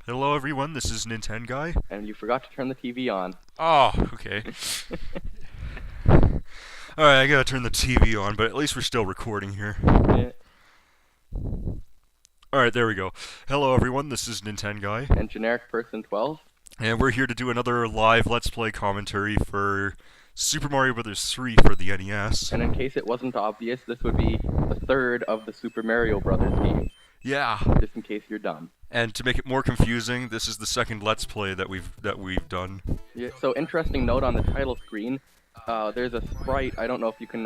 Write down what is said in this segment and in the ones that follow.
Hello everyone, this is Nin10Guy. And you forgot to turn the TV on. Oh, okay. Alright, I gotta turn the TV on, but at least we're still recording here. Yeah. Alright, there we go. Hello everyone, this is Nin10Guy. And genericperson12. And we're here to do another live Let's Play commentary for Super Mario Bros. 3 for the NES. And in case it wasn't obvious, this would be the third of the Super Mario Brothers games. Yeah. Just in case you're dumb. And to make it more confusing, this is the second Let's Play that we've done. Yeah, so interesting note on the title screen, there's a sprite, I don't know if you can,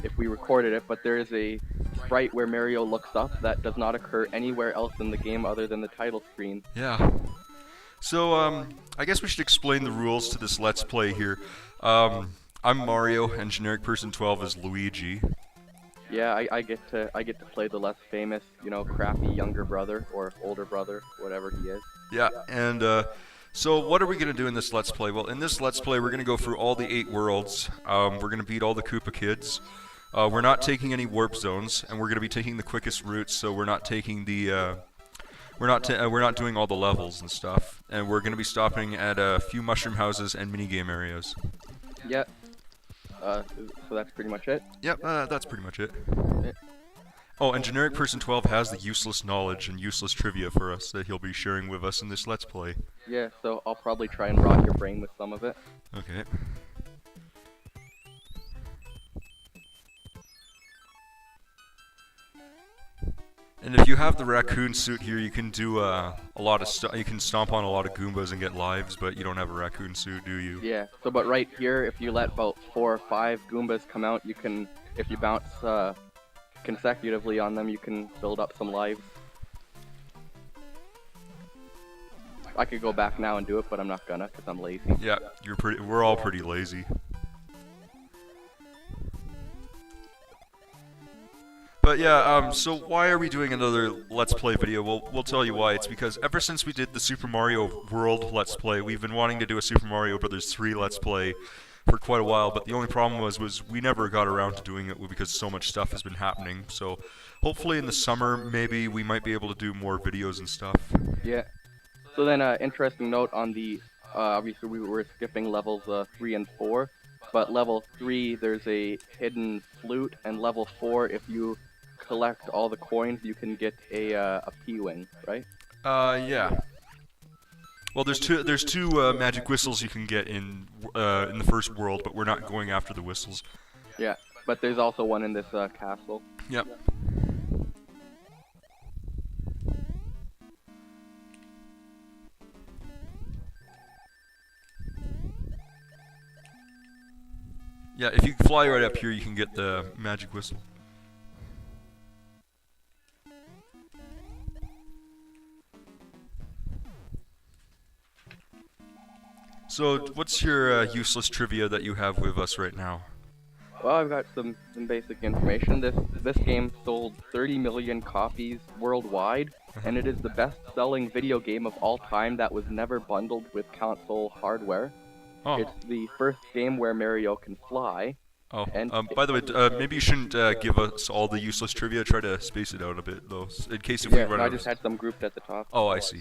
if we recorded it, but there is a sprite where Mario looks up that does not occur anywhere else in the game other than the title screen. Yeah. So, I guess we should explain the rules to this Let's Play here. I'm Mario, and genericperson12 is Luigi. Yeah, I get to play the less famous, crappy younger brother, or older brother, whatever he is. Yeah, and, so what are we going to do in this Let's Play? Well, in this Let's Play, we're going to go through all the 8 worlds. We're going to beat all the Koopa Kids. We're not taking any warp zones, and we're going to be taking the quickest routes, so we're not taking the, we're not doing all the levels and stuff. And we're going to be stopping at a few mushroom houses and minigame areas. Yeah. So that's pretty much it? Yep, that's pretty much it. Yeah. Oh, and genericperson12 has the useless knowledge and useless trivia for us that he'll be sharing with us in this Let's Play. Yeah, so I'll probably try and rot your brain with some of it. Okay. And if you have the raccoon suit here, you can do a lot of you can stomp on a lot of Goombas and get lives, but you don't have a raccoon suit, do you? Yeah. So, but right here, if you let about 4 or 5 Goombas come out, you can, if you bounce consecutively on them, you can build up some lives. I could go back now and do it, but I'm not gonna, cause I'm lazy. Yeah, we're all pretty lazy. But yeah, so why are we doing another Let's Play video? Well, we'll tell you why. It's because ever since we did the Super Mario World Let's Play, we've been wanting to do a Super Mario Bros. 3 Let's Play for quite a while, but the only problem was we never got around to doing it because so much stuff has been happening. So hopefully in the summer, maybe we might be able to do more videos and stuff. Yeah. So then, interesting note on the, obviously we were skipping levels 3 and 4, but level 3 there's a hidden flute, and level 4 if you collect all the coins, you can get a P-wing, right? Yeah. Well, there's two magic whistles you can get in the first world, but we're not going after the whistles. Yeah, but there's also one in this castle. Yep. Yeah, if you fly right up here, you can get the magic whistle. So, what's your useless trivia that you have with us right now? Well, I've got some basic information. This game sold 30 million copies worldwide, and it is the best-selling video game of all time that was never bundled with console hardware. Oh. It's the first game where Mario can fly. Oh, and by the way, maybe you shouldn't give us all the useless trivia. Try to space it out a bit, though, in case if we run out. I just had some grouped at the top. Oh, I see.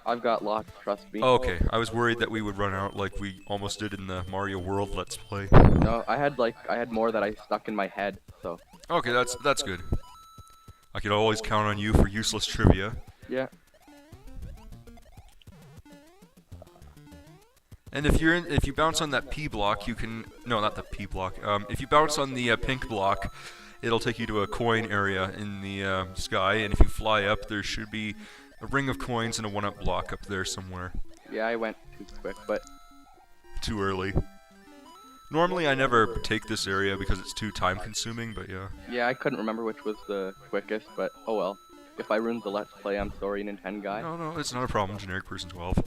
I've got lots, trust me. Oh, okay, I was worried that we would run out like we almost did in the Mario World Let's Play. No, I had more that I stuck in my head, so. Okay, that's good. I could always count on you for useless trivia. Yeah. And if you bounce on that P block, you can not the P block. If you bounce on the pink block, it'll take you to a coin area in the sky, and if you fly up, there should be a ring of coins and a 1-up block up there somewhere. Yeah, I went too quick, but too early. Normally, I never take this area because it's too time-consuming, but yeah. Yeah, I couldn't remember which was the quickest, but oh well. If I ruined the Let's Play, I'm sorry, Nin10Guy. No, it's not a problem, genericperson12.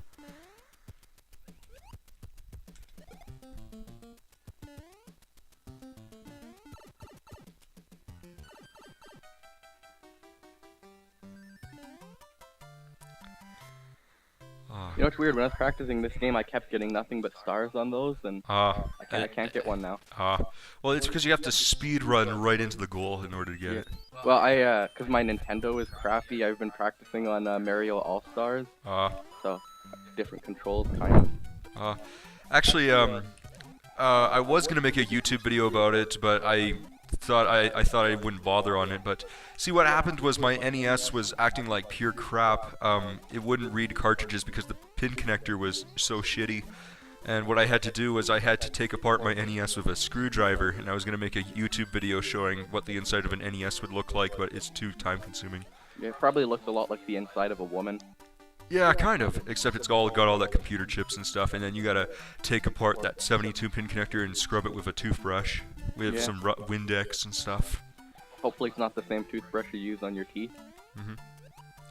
You know, it's weird. When I was practicing this game, I kept getting nothing but stars on those, and I can't get one now. Well, it's because you have to speed run right into the goal in order to get it. Well, cause my Nintendo is crappy, I've been practicing on Mario All Stars. So different controls, kind of. Actually, I was gonna make a YouTube video about it, but I thought I wouldn't bother on it. But see, what happened was my NES was acting like pure crap. It wouldn't read cartridges because the pin connector was so shitty. And what I had to do was I had to take apart my NES with a screwdriver, and I was gonna make a YouTube video showing what the inside of an NES would look like, but it's too time-consuming. Yeah, it probably looks a lot like the inside of a woman. Yeah, kind of. Except it's all got all that computer chips and stuff, and then you gotta take apart that 72-pin connector and scrub it with a toothbrush with some Windex and stuff. Hopefully, it's not the same toothbrush you use on your teeth.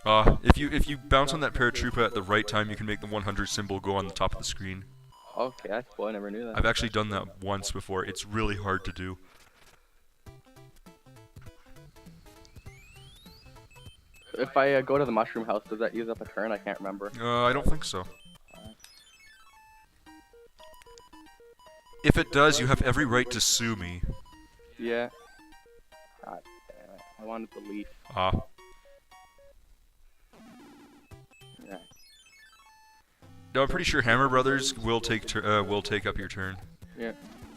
If you bounce on that paratroopa at the right time, you can make the 100 symbol go on the top of the screen. Okay, that's cool. I never knew that. I've actually done that once before. It's really hard to do. If I go to the mushroom house, does that use up a turn? I can't remember. I don't think so. If it does, you have every right to sue me. Yeah. God damn it. I wanted the leaf. Yeah. No, I'm pretty sure Hammer Brothers will take up your turn. Yeah.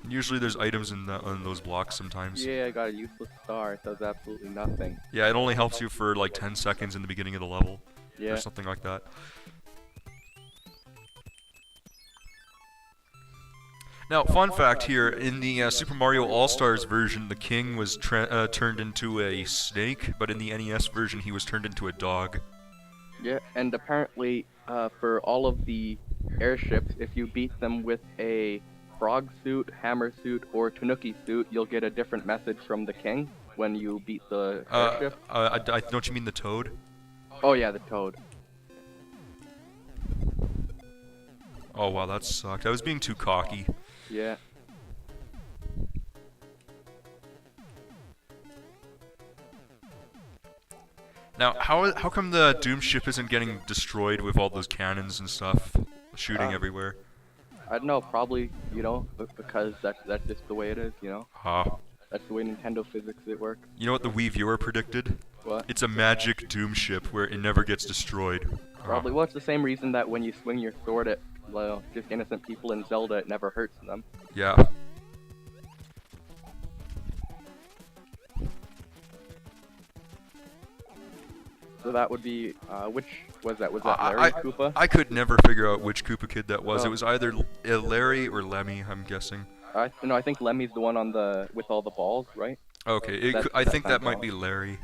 Usually there's items on those blocks sometimes. Yeah, I got a useless star. It does absolutely nothing. Yeah, it only helps you for like 10 seconds in the beginning of the level. Yeah. Or something like that. Now, fun fact here, in the Super Mario All-Stars version, the king was turned into a snake, but in the NES version, he was turned into a dog. Yeah, and apparently, for all of the airships, if you beat them with a frog suit, hammer suit, or tanuki suit, you'll get a different message from the king when you beat the airship. Don't you mean the toad? Oh yeah, the toad. Oh wow, that sucked. I was being too cocky. Yeah. Now, how come the Doom ship isn't getting destroyed with all those cannons and stuff shooting everywhere? I don't know, probably, you know, because that's just the way it is, you know? That's the way Nintendo physics it works. You know what the Wii viewer predicted? What? It's a magic Doom ship where it never gets destroyed. Probably. Well, it's the same reason that when you swing your sword at, well, just innocent people in Zelda, it never hurts them. Yeah. So that would be, which was that? Was that Larry Koopa? I could never figure out which Koopa Kid that was. Oh. It was either Larry or Lemmy, I'm guessing. No, I think Lemmy's the one on the with all the balls, right? Okay, I think that might be Larry.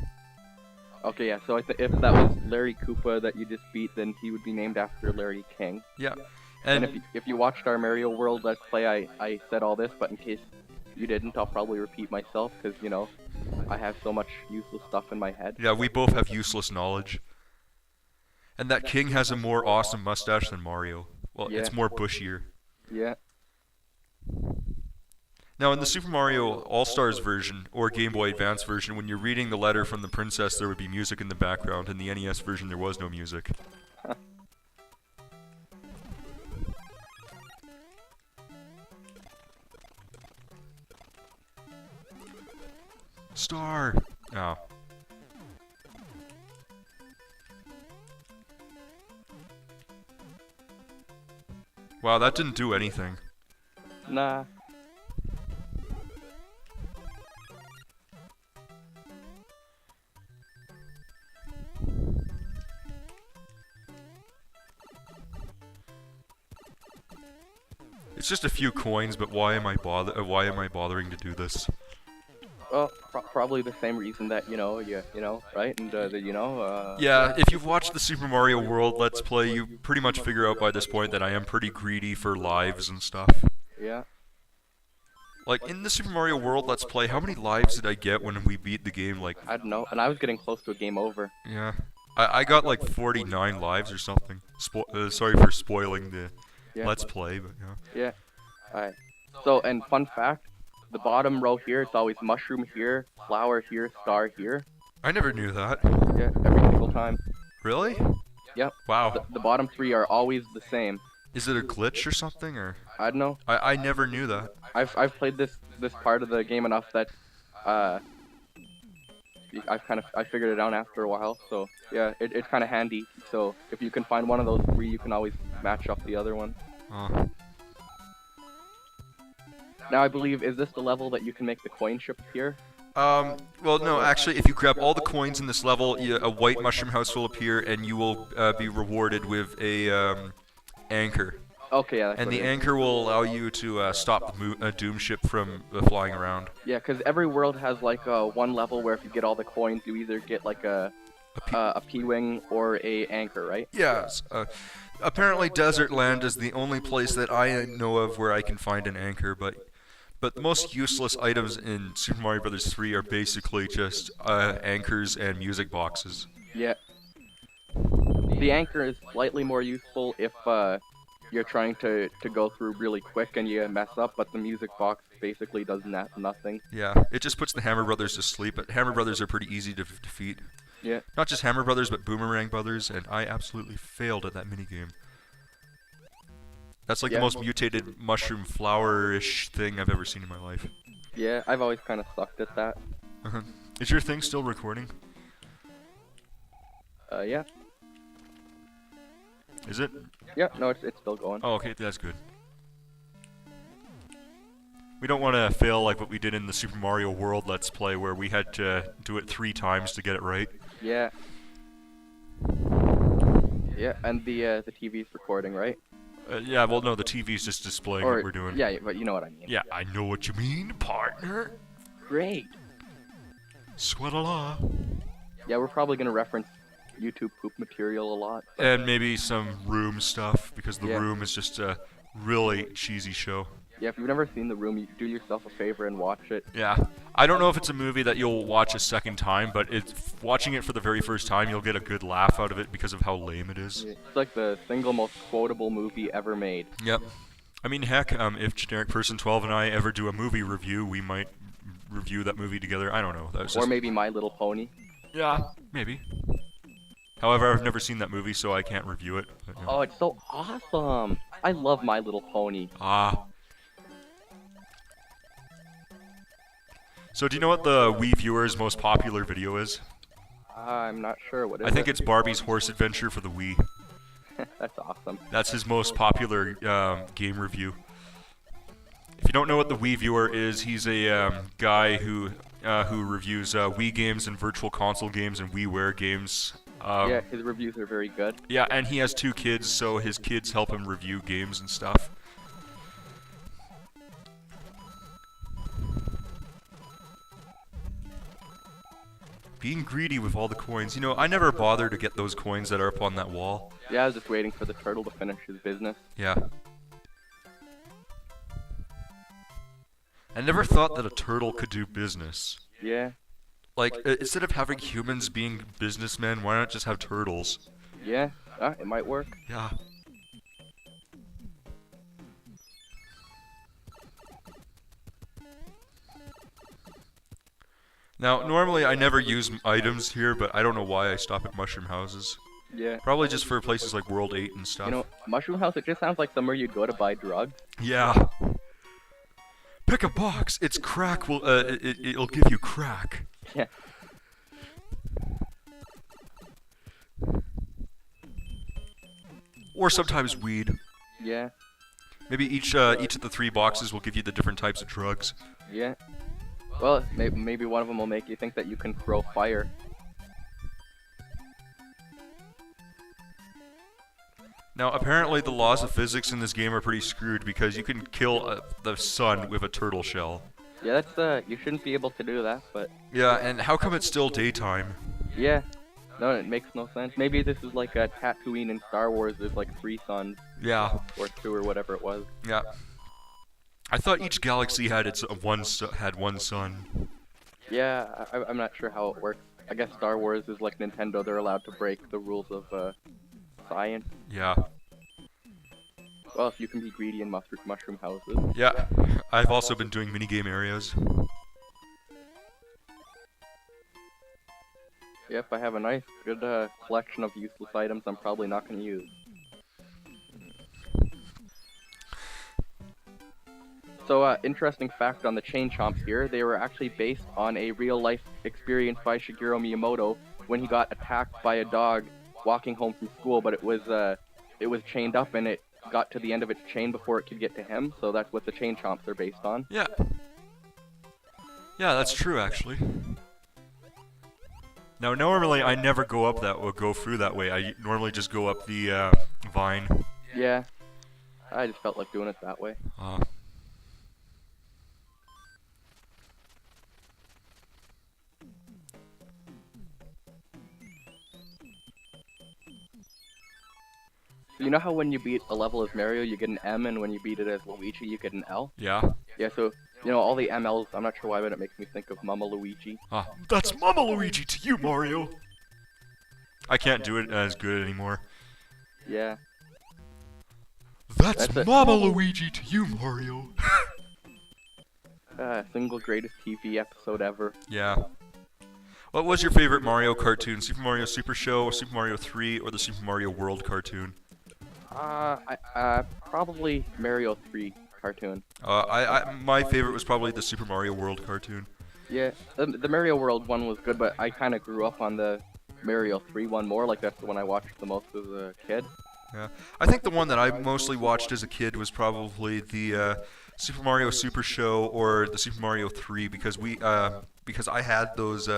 Okay, yeah. So if that was Larry Koopa that you just beat, then he would be named after Larry King. Yeah. And if you watched our Mario World Let's Play, I said all this, but in case you didn't, I'll probably repeat myself because you know I have so much useless stuff in my head. Yeah, we both have useless knowledge. And that king has a more awesome mustache than Mario. Well, it's more bushier. Yeah. Now, in the Super Mario All-Stars version, or Game Boy Advance version, when you're reading the letter from the princess, there would be music in the background. In the NES version, there was no music. Star! Oh. Wow, that didn't do anything. Nah. It's just a few coins, but why am I bothering to do this? Well, probably the same reason that you know, right? And Yeah, if you've watched the Super Mario World Let's Play, you pretty much figure out by this point that I am pretty greedy for lives and stuff. Yeah. Like, in the Super Mario World Let's Play, how many lives did I get when we beat the game? Like, I don't know, and I was getting close to a game over. Yeah. I got like 49 lives or something. Sorry for spoiling the Let's Play, but yeah. Yeah. Alright. So, and fun fact, the bottom row here, it's always mushroom here, flower here, star here. I never knew that. Yeah, every single time. Really? Yep. Wow. The bottom 3 are always the same. Is it a glitch or something, or? I don't know. I never knew that. I've played this part of the game enough that I figured it out after a while. So yeah, it's kind of handy. So if you can find one of those 3, you can always match up the other one. Now I believe, is this the level that you can make the coin ship appear? Well, no, actually, if you grab all the coins in this level, a white mushroom house will appear, and you will be rewarded with a anchor. Okay, yeah. That's And what the it is. anchor will allow you to stop the doom ship from flying around. Yeah, because every world has like one level where if you get all the coins, you either get like a P-wing or a anchor, right? Yes. Apparently, Desert Land is the only place that I know of where I can find an anchor, but the most useless items in Super Mario Bros. 3 are basically just anchors and music boxes. Yeah. The anchor is slightly more useful if you're trying to go through really quick and you mess up, but the music box basically does nothing. Yeah, it just puts the Hammer Brothers to sleep, but Hammer Brothers are pretty easy to defeat. Yeah. Not just Hammer Brothers, but Boomerang Brothers, and I absolutely failed at that minigame. That's like the most mutated mushroom flower-ish thing I've ever seen in my life. Yeah, I've always kind of sucked at that. Is your thing still recording? Yeah. Is it? Yeah, no, it's still going. Oh, okay, that's good. We don't want to fail like what we did in the Super Mario World Let's Play, where we had to do it 3 times to get it right. Yeah. Yeah, and the TV's recording, right? Yeah, well, no, the TV's just displaying what we're doing. Yeah, but you know what I mean. Yeah, I know what you mean, partner. Great. Sweat-a-la. Yeah, we're probably gonna reference YouTube poop material a lot. And maybe some Room stuff, because The Yeah. Room is just a really cheesy show. Yeah, if you've never seen The Room, you do yourself a favor and watch it. Yeah. I don't know if it's a movie that you'll watch a second time, but watching it for the very first time, you'll get a good laugh out of it because of how lame it is. Yeah. It's like the single most quotable movie ever made. Yep. I mean, heck, if genericperson12 and I ever do a movie review, we might review that movie together. I don't know. That was Or just... maybe My Little Pony. Yeah, maybe. However, I've never seen that movie, so I can't review it. But, yeah. Oh, it's so awesome! I love My Little Pony. Ah. So do you know what the Wii viewer's most popular video is? I'm not sure what it is. I think it's Barbie's Horse Adventure for the Wii. That's awesome. That's his most popular game review. If you don't know what the Wii viewer is, he's a guy who reviews Wii games and Virtual Console games and WiiWare games. Yeah, his reviews are very good. Yeah, and he has 2 kids, so his kids help him review games and stuff. Being greedy with all the coins. You know, I never bother to get those coins that are up on that wall. Yeah, I was just waiting for the turtle to finish his business. Yeah. I never thought that a turtle could do business. Yeah. Like, instead of having humans being businessmen, why not just have turtles? Yeah, it might work. Yeah. Now, normally I never use items here, but I don't know why I stop at mushroom houses. Yeah. Probably just for places like World 8 and stuff. You know, Mushroom House, it just sounds like somewhere you'd go to buy drugs. Yeah. Pick a box. It's crack. It'll give you crack. Yeah. Or sometimes weed. Yeah. Maybe each of the 3 boxes will give you the different types of drugs. Yeah. Well, maybe one of them will make you think that you can throw fire. Now, apparently the laws of physics in this game are pretty screwed because you can kill the sun with a turtle shell. Yeah, that's, you shouldn't be able to do that, but... Yeah, and how come it's still daytime? Yeah. No, it makes no sense. Maybe this is like a Tatooine in Star Wars, there's like 3 suns. Yeah. Or 2 or whatever it was. Yeah. I thought each galaxy had one sun. Yeah, I'm not sure how it works. I guess Star Wars is like Nintendo, they're allowed to break the rules of, science. Yeah. Well, if you can be greedy in mushroom houses. Yeah. I've also been doing minigame areas. Yep, I have a nice, good collection of useless items I'm probably not going to use. So, interesting fact on the chain chomps here, they were actually based on a real-life experience by Shigeru Miyamoto when he got attacked by a dog walking home from school, but it was chained up and it got to the end of its chain before it could get to him, so that's what the chain chomps are based on. Yeah. Yeah, that's true, actually. Now, normally I never go through that way. I normally just go up the vine. Yeah, I just felt like doing it that way. You know how when you beat a level as Mario, you get an M, and when you beat it as Luigi, you get an L? Yeah. Yeah, so, you know, all the MLs, I'm not sure why, but it makes me think of Mama Luigi. That's Mama Luigi to you, Mario! I can't do it as good anymore. Yeah. That's Mama Luigi to you, Mario! Single greatest TV episode ever. Yeah. What was your favorite Mario cartoon? Super Mario Super Show, Super Mario 3, or the Super Mario World cartoon? Probably Mario 3 cartoon. My favorite was probably the Super Mario World cartoon. Yeah, the Mario World one was good, but I kind of grew up on the Mario 3 one more, like that's the one I watched the most as a kid. Yeah, I think the one that I mostly watched as a kid was probably the Super Mario Super Show or the Super Mario 3 because I had those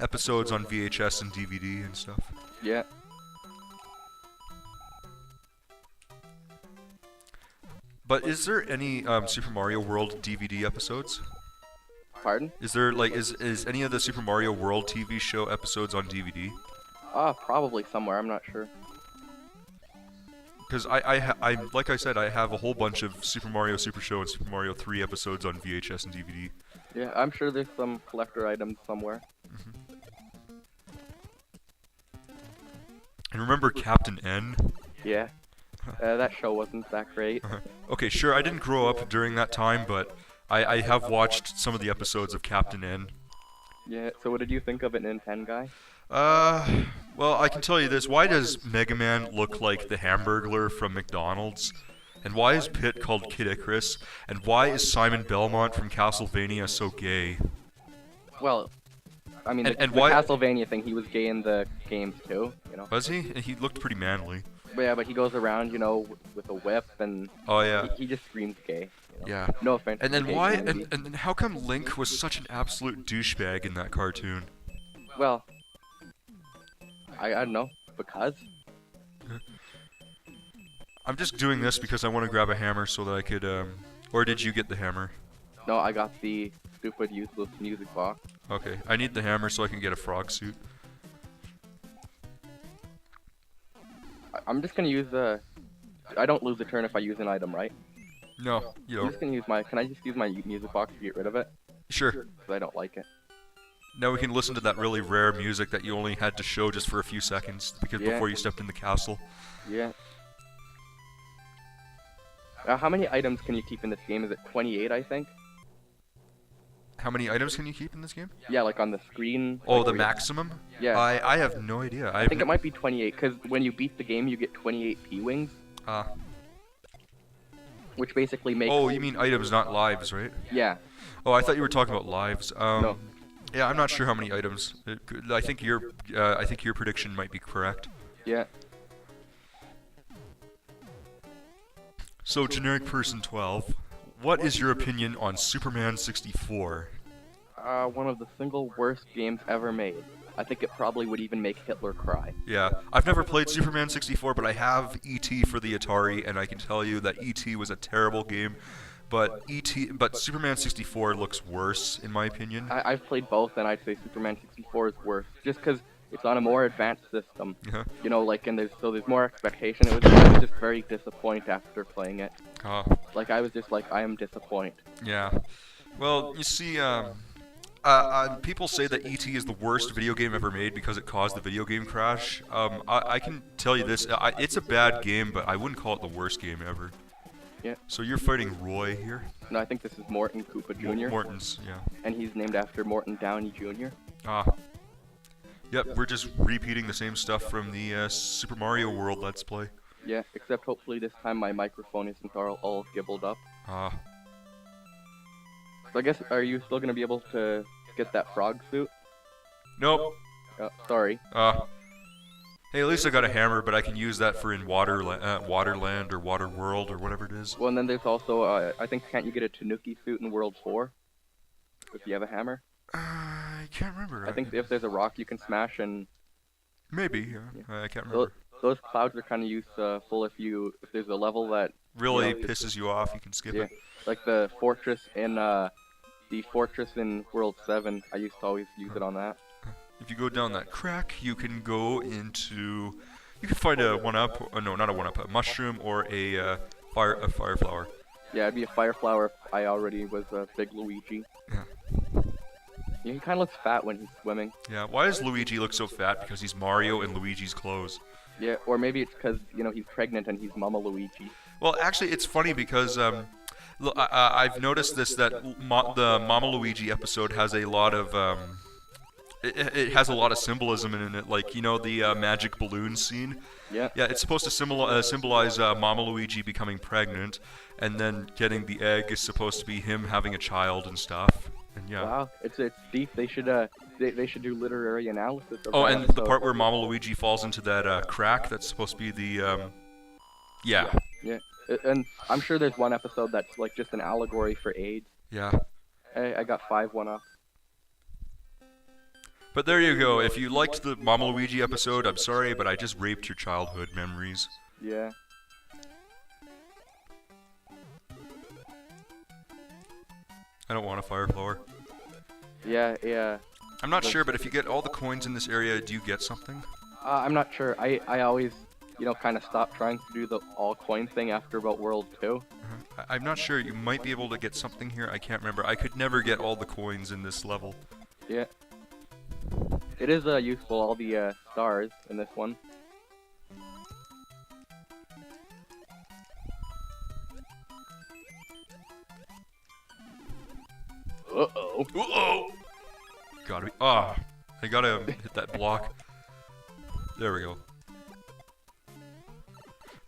episodes on VHS and DVD and stuff. Yeah. But is there any Super Mario World DVD episodes? Pardon? Is there is any of the Super Mario World TV show episodes on DVD? Probably somewhere. I'm not sure. Because I like I said, I have a whole bunch of Super Mario Super Show and Super Mario 3 episodes on VHS and DVD. Yeah, I'm sure there's some collector items somewhere. And remember Captain N? Yeah. That show wasn't that great. Okay, sure, I didn't grow up during that time, but I have watched some of the episodes of Captain N. Yeah, so what did you think of it, Nin10Guy? Well, I can tell you this. Why does Mega Man look like the Hamburglar from McDonald's? And why is Pit called Kid Icarus? And why is Simon Belmont from Castlevania so gay? Well, I mean, and the why Castlevania thing, he was gay in the games too, you know? Was he? He looked pretty manly. But yeah, but he goes around, you know, with a whip and... Oh, yeah. He just screams gay. You know? Yeah. No offense. And then why... And then how come Link was such an absolute douchebag in that cartoon? Well... I don't know. Because? I'm just doing this because I want to grab a hammer so that I could, Or did you get the hammer? No, I got the stupid, useless music box. Okay, I need the hammer so I can get a frog suit. I'm just gonna use the... I don't lose a turn if I use an item, right? No, you don't. I'm just gonna use my... Can I just use my music box to get rid of it? Sure. Because I don't like it. Now we can listen to that really rare music that you only had to show just for a few seconds because before you stepped in the castle. Yeah. How many items can you keep in this game? Is it 28, I think? How many items can you keep in this game? Yeah, like on the screen. Oh, like the maximum? Yeah. I have no idea. I think it might be 28, because when you beat the game, you get 28 P-Wings. Which basically makes... Oh, you mean items, not lives, right? Yeah. Oh, I thought you were talking about lives. No. Yeah, I'm not sure how many items. I think your prediction might be correct. Yeah. So, genericperson12, what is your opinion on Superman 64? One of the single worst games ever made. I think it probably would even make Hitler cry. Yeah, I've never played Superman 64, but I have E.T. for the Atari, and I can tell you that E.T. was a terrible game. But Superman 64 looks worse, in my opinion. I've played both, and I'd say Superman 64 is worse, just because it's on a more advanced system. You know, like, and there's more expectation. I was just very disappointed after playing it. Like, I was just like, I am disappointed. Yeah. Well, you see, people say that E.T. is the worst video game ever made because it caused the video game crash. I can tell you this, it's a bad game, but I wouldn't call it the worst game ever. Yeah. So you're fighting Roy here? No, I think this is Morton Koopa Jr. Morton's, yeah. And he's named after Morton Downey Jr. Yep, we're just repeating the same stuff from the Super Mario World Let's Play. Yeah, except hopefully this time my microphone isn't all gibbled up. Ah. So I guess, are you still gonna be able to get that frog suit? Nope. Sorry. Hey, at least I got a hammer, but I can use that for in Waterland or Water World or whatever it is. Well, and then there's also, I think, can't you get a Tanuki suit in World 4? If you have a hammer? I can't remember. I think if there's a rock you can smash and... Maybe, yeah. I can't remember. Those clouds are kind of useful if there's a level that... Really pisses you off, you can skip it. Like the fortress in World 7, I used to always use it on that. If you go down that crack, you can go into... You can find a one-up, no, not a one-up, a mushroom or a fire flower. Yeah, it'd be a fire flower if I already was a big Luigi. Yeah. He kind of looks fat when he's swimming. Yeah, why does Luigi look so fat? Because he's Mario in Luigi's clothes. Yeah, or maybe it's because, he's pregnant and he's Mama Luigi. Well, actually, it's funny because I've noticed this, that the Mama Luigi episode has a lot of... It has a lot of symbolism in it, like, the magic balloon scene. Yeah. Yeah, it's supposed to symbolize Mama Luigi becoming pregnant, and then getting the egg is supposed to be him having a child and stuff. And yeah. Wow, it's deep. They should do literary analysis of Oh, that and episode. the part where Mama Luigi falls into that crack, that's supposed to be the yeah. Yeah, and I'm sure there's one episode that's like just an allegory for AIDS. Yeah. Hey, I got 5 1-up. But there you go. If you liked the Mama Luigi episode, I'm sorry, but I just raped your childhood memories. Yeah. I don't want a fire flower. Yeah. I'm not sure, but if you get all the coins in this area, do you get something? I'm not sure. I always, kind of stopped trying to do the all coin thing after about World 2. I'm not sure. You might be able to get something here. I can't remember. I could never get all the coins in this level. Yeah. It is useful, all the stars in this one. Uh-oh. Uh-oh! Gotta be... I gotta hit that block. There we go.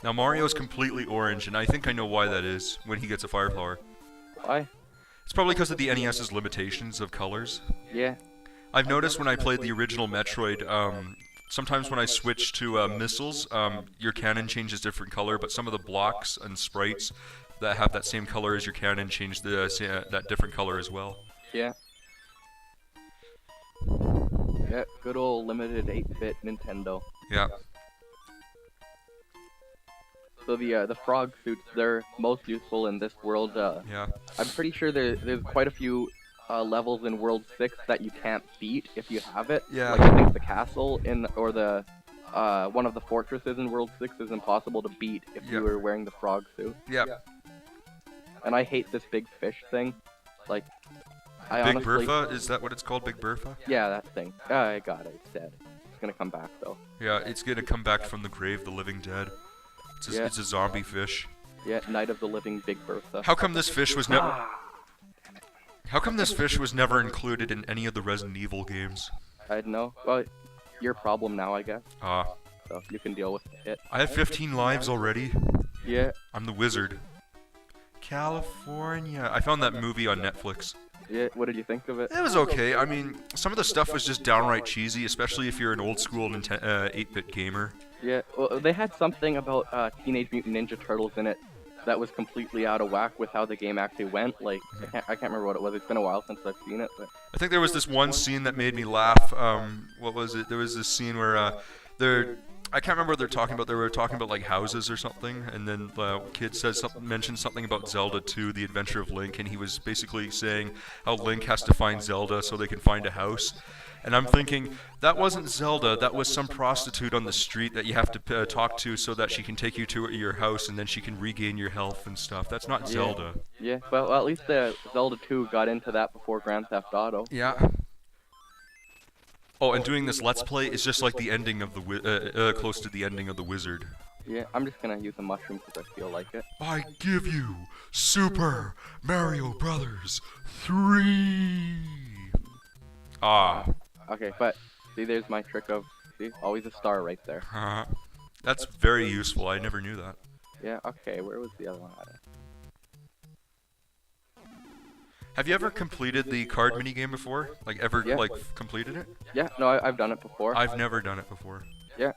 Now Mario's completely orange, and I think I know why that is when he gets a fire flower. Why? It's probably because of the NES's limitations of colors. Yeah. I've noticed when I played the original Metroid, sometimes when I switch to missiles, your cannon changes different color, but some of the blocks and sprites that have that same color as your cannon change that different color as well. Yeah. Yeah, good old limited 8-bit Nintendo. Yeah. So the frog suits, they're most useful in this world. Yeah. I'm pretty sure there's quite a few levels in World 6 that you can't beat if you have it. Yeah. Like I think the castle or the one of the fortresses in World 6 is impossible to beat if you were wearing the frog suit. Yeah. And I hate this big fish thing. Like, I Big honestly... Bertha? Is that what it's called, Big Bertha? Yeah, that thing. I got it. It's dead. It's gonna come back though. Yeah, it's gonna come back from the grave, the living dead. It's a zombie fish. Yeah, Night of the Living Big Bertha. How come this fish was never... How come this fish was never included in any of the Resident Evil games? I don't know. Well, your problem now, I guess. So you can deal with it. I have 15 lives already. Yeah. I'm the wizard. California. I found that movie on Netflix. Yeah, what did you think of it? It was okay. I mean, some of the stuff was just downright cheesy, especially if you're an old school 8-bit gamer. Yeah, well, they had something about Teenage Mutant Ninja Turtles in it that was completely out of whack with how the game actually went. Like, I can't remember what it was. It's been a while since I've seen it. But I think there was this one scene that made me laugh. What was it? There was this scene where I can't remember what they're talking about. They were talking about like houses or something, and then the kid mentioned something about Zelda 2, The Adventure of Link, and he was basically saying how Link has to find Zelda so they can find a house. And I'm thinking, that wasn't Zelda, that was some prostitute on the street that you have to talk to so that she can take you to your house and then she can regain your health and stuff. That's not Zelda. Yeah, well, at least Zelda 2 got into that before Grand Theft Auto. Yeah. Oh, and doing this Let's Play is just like the ending of the close to the ending of The Wizard. Yeah, I'm just gonna use a mushroom because I feel like it. I give you Super Mario Brothers 3. Okay, but See, there's my trick of, see, always a star right there. That's very useful. I never knew that. Yeah, okay, where was the other one at? Have you ever completed the card minigame before? Like, ever, Yeah. like, completed it? Yeah, no, I've done it before. I've never done it before. Yeah.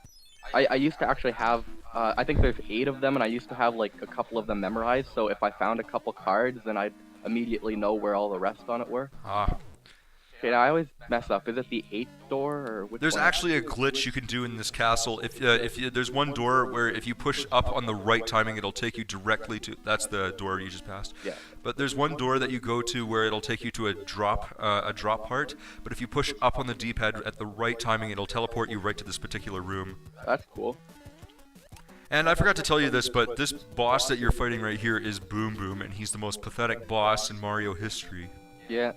I used to actually have, I think there's 8 of them, and I used to have, like, a couple of them memorized, so if I found a couple cards, then I'd immediately know where all the rest on it were. Ah. Okay, now I always mess up. Is it the 8th door, or which There's one? actually a glitch you can do in this castle. There's one door where if you push up on the right timing, it'll take you directly to. That's the door you just passed. Yeah. But there's one door that you go to where it'll take you to a drop part. But if you push up on the D-pad at the right timing, it'll teleport you right to this particular room. That's cool. And I forgot to tell you this, but this boss that you're fighting right here is Boom Boom, and he's the most pathetic boss in Mario history. Yeah.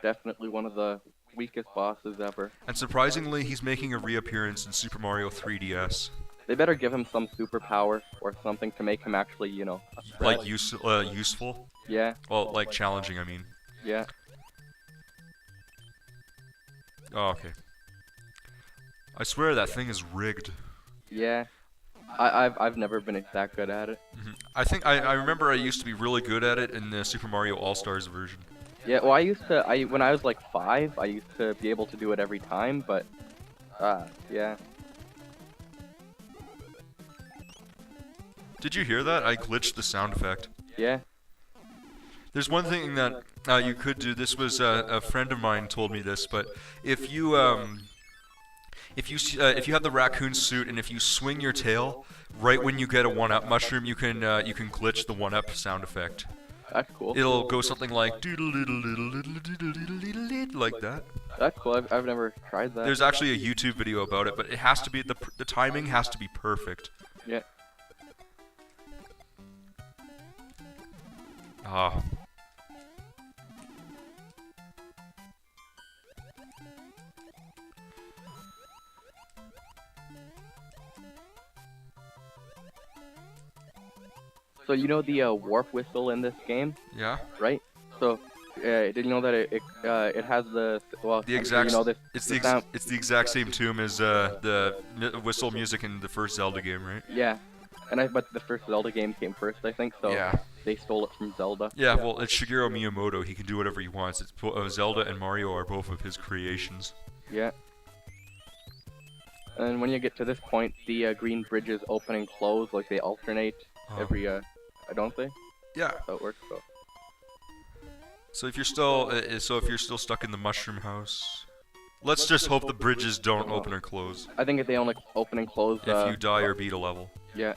Definitely one of the weakest bosses ever. And surprisingly, he's making a reappearance in Super Mario 3DS. They better give him some superpower or something to make him actually, you know, a threat. Like useful? Yeah. Well, like challenging, I mean. Yeah. Oh, okay. I swear that thing is rigged. Yeah. I've never been that good at it. I think I remember I used to be really good at it in the Super Mario All-Stars version. Yeah, well, when I was like 5, I used to be able to do it every time, but, yeah. Did you hear that? I glitched the sound effect. Yeah. There's one thing that you could do. This was a friend of mine told me this, but if you have the raccoon suit and if you swing your tail right when you get a 1-up mushroom, you can glitch the 1-up sound effect. That's cool. It'll go something like like that. That's cool. I've never tried that. There's actually a YouTube video about it, but it has to be the timing has to be perfect. Yeah. Ah. So you know the warp whistle in this game, Yeah. right? So did you know that it has the The exact. you know this, It's the the sound? it's the exact same tune as the whistle music in the first Zelda game, right? Yeah. But the first Zelda game came first, I think. So Yeah. they stole it from Zelda. Yeah. Well, it's Shigeru Miyamoto. He can do whatever he wants. It's Zelda and Mario are both of his creations. Yeah. And when you get to this point, the green bridges open and close, like they alternate every don't they? Yeah. That's how it works. So. So if you're still stuck in the mushroom house, let's just hope the bridges don't open or close. I think they only open and close. If you die or beat a level. Yeah.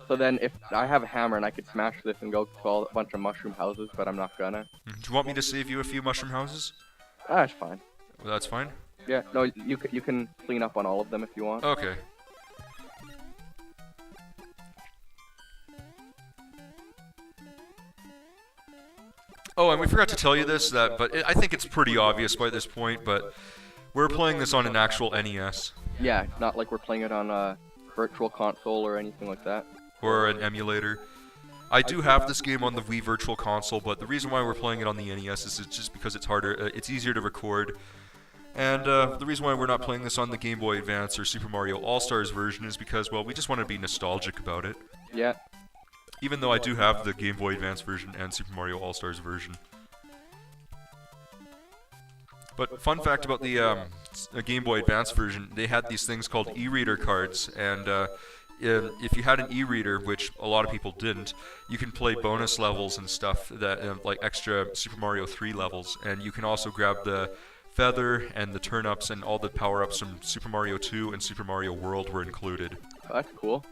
So then, if I have a hammer and I could smash this and go to a bunch of mushroom houses, but I'm not gonna. Do you want me to save you a few mushroom houses? That's fine. Well, that's fine. Yeah. No, you can clean up on all of them if you want. Okay. Oh, and we forgot to tell you this, but I think it's pretty obvious by this point, but we're playing this on an actual NES. Yeah, not like we're playing it on a virtual console or anything like that. Or an emulator. I do have this game on the Wii Virtual Console, but the reason why we're playing it on the NES is just because it's harder, it's easier to record. And the reason why we're not playing this on the Game Boy Advance or Super Mario All-Stars version is because, well, we just want to be nostalgic about it. Yeah. Even though I do have the Game Boy Advance version and Super Mario All-Stars version. But fun fact about the Game Boy Advance version, they had these things called e-reader cards, and if you had an e-reader, which a lot of people didn't, you can play bonus levels and stuff, that like extra Super Mario 3 levels, and you can also grab the feather and the turn-ups and all the power-ups from Super Mario 2 and Super Mario World were included. That's cool.